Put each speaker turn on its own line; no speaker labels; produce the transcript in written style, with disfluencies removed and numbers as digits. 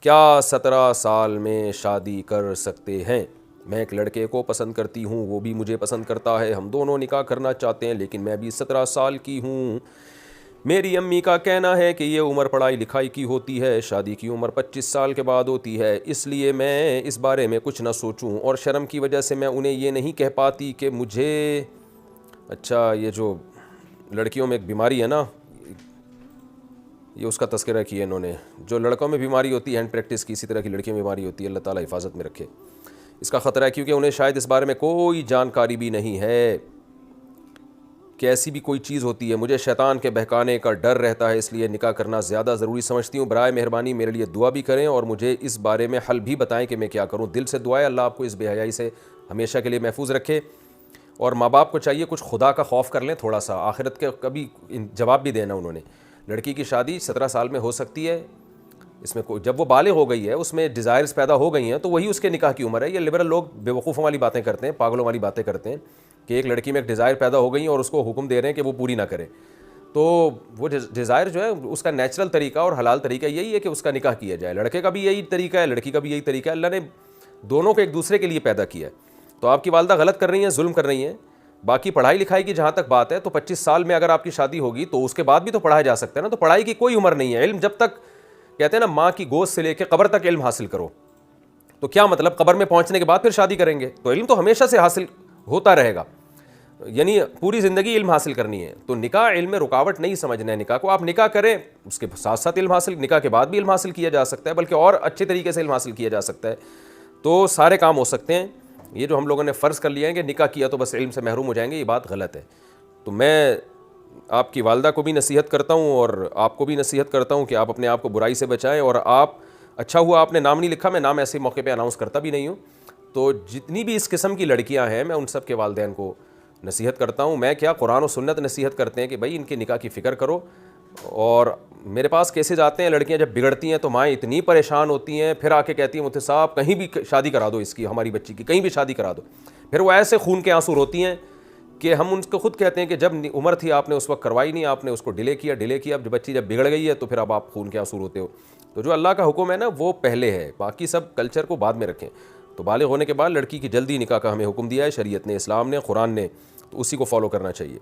کیا 17 سال میں شادی کر سکتے ہیں؟ میں ایک لڑکے کو پسند کرتی ہوں، وہ بھی مجھے پسند کرتا ہے، ہم دونوں نکاح کرنا چاہتے ہیں، لیکن میں بھی 17 سال کی ہوں۔ میری امی کا کہنا ہے کہ یہ عمر پڑھائی لکھائی کی ہوتی ہے، شادی کی عمر 25 سال کے بعد ہوتی ہے، اس لیے میں اس بارے میں کچھ نہ سوچوں، اور شرم کی وجہ سے میں انہیں یہ نہیں کہہ پاتی کہ مجھے اچھا یہ جو لڑکیوں میں ایک بیماری ہے نا، یہ اس کا تذکرہ کیا انہوں نے، جو لڑکوں میں بیماری ہوتی ہے ہینڈ پریکٹس کی، اسی طرح کی لڑکیوں میں بیماری ہوتی ہے، اللہ تعالیٰ حفاظت میں رکھے۔ اس کا خطرہ ہے کیونکہ انہیں شاید اس بارے میں کوئی جانکاری بھی نہیں ہے کہ ایسی بھی کوئی چیز ہوتی ہے۔ مجھے شیطان کے بہکانے کا ڈر رہتا ہے، اس لیے نکاح کرنا زیادہ ضروری سمجھتی ہوں۔ برائے مہربانی میرے لیے دعا بھی کریں اور مجھے اس بارے میں حل بھی بتائیں کہ میں کیا کروں۔ دل سے دعا ہے اللہ آپ کو اس بے حیائی سے ہمیشہ کے لیے محفوظ رکھے، اور ماں باپ کو چاہیے کچھ خدا کا خوف کر لیں تھوڑا سا، آخرت کے کبھی جواب بھی دینا انہوں نے۔ لڑکی کی شادی 17 سال میں ہو سکتی ہے، اس میں کوئی جب وہ بالغ ہو گئی ہے، اس میں ڈیزائرز پیدا ہو گئی ہیں، تو وہی اس کے نکاح کی عمر ہے۔ یہ لبرل لوگ بے وقوفوں والی باتیں کرتے ہیں، پاگلوں والی باتیں کرتے ہیں کہ ایک لڑکی میں ایک ڈیزائر پیدا ہو گئی ہیں اور اس کو حکم دے رہے ہیں کہ وہ پوری نہ کرے۔ تو وہ ڈیزائر جو ہے اس کا نیچرل طریقہ اور حلال طریقہ یہی ہے کہ اس کا نکاح کیا جائے۔ لڑکے کا بھی یہی طریقہ ہے، لڑکی کا بھی یہی طریقہ ہے، اللہ نے دونوں کو ایک دوسرے کے لیے پیدا کیا ہے۔ تو آپ کی والدہ غلط کر رہی ہیں، ظلم کر رہی ہیں۔ باقی پڑھائی لکھائی کی جہاں تک بات ہے تو 25 سال میں اگر آپ کی شادی ہوگی تو اس کے بعد بھی تو پڑھایا جا سکتا ہے نا، تو پڑھائی کی کوئی عمر نہیں ہے۔ علم جب تک کہتے ہیں نا ماں کی گود سے لے کے قبر تک علم حاصل کرو، تو کیا مطلب قبر میں پہنچنے کے بعد پھر شادی کریں گے؟ تو علم تو ہمیشہ سے حاصل ہوتا رہے گا، یعنی پوری زندگی علم حاصل کرنی ہے۔ تو نکاح علم میں رکاوٹ نہیں سمجھنا ہے، نکاح کو آپ نکاح کریں، اس کے ساتھ ساتھ علم حاصل، نکاح کے بعد بھی علم حاصل کیا جا سکتا ہے، بلکہ اور اچھے طریقے سے علم حاصل کیا جا سکتا ہے، تو سارے کام ہو سکتے ہیں۔ یہ جو ہم لوگوں نے فرض کر لیا ہے کہ نکاح کیا تو بس علم سے محروم ہو جائیں گے، یہ بات غلط ہے۔ تو میں آپ کی والدہ کو بھی نصیحت کرتا ہوں اور آپ کو بھی نصیحت کرتا ہوں کہ آپ اپنے آپ کو برائی سے بچائیں، اور آپ اچھا ہوا آپ نے نام نہیں لکھا، میں نام ایسے موقع پہ اناؤنس کرتا بھی نہیں ہوں۔ تو جتنی بھی اس قسم کی لڑکیاں ہیں میں ان سب کے والدین کو نصیحت کرتا ہوں، میں کیا قرآن و سنت نصیحت کرتے ہیں کہ بھائی ان کے نکاح کی فکر کرو۔ اور میرے پاس کیسز آتے ہیں لڑکیاں جب بگڑتی ہیں تو مائیں اتنی پریشان ہوتی ہیں، پھر آ کے کہتی ہیں مفتی صاحب کہیں بھی شادی کرا دو اس کی، ہماری بچی کی کہیں بھی شادی کرا دو۔ پھر وہ ایسے خون کے آنسو روتی ہیں کہ ہم ان کو خود کہتے ہیں کہ جب عمر تھی آپ نے اس وقت کروائی نہیں، آپ نے اس کو ڈیلے کیا، اب بچی جب بگڑ گئی ہے تو پھر اب آپ خون کے آنسو روتے ہو۔ تو جو اللہ کا حکم ہے نا وہ پہلے ہے، باقی سب کلچر کو بعد میں رکھیں۔ تو بالغ ہونے کے بعد لڑکی کی جلدی نکاح کا ہمیں حکم دیا ہے شریعت نے، اسلام نے، قرآن نے، تو اسی کو فالو کرنا چاہیے۔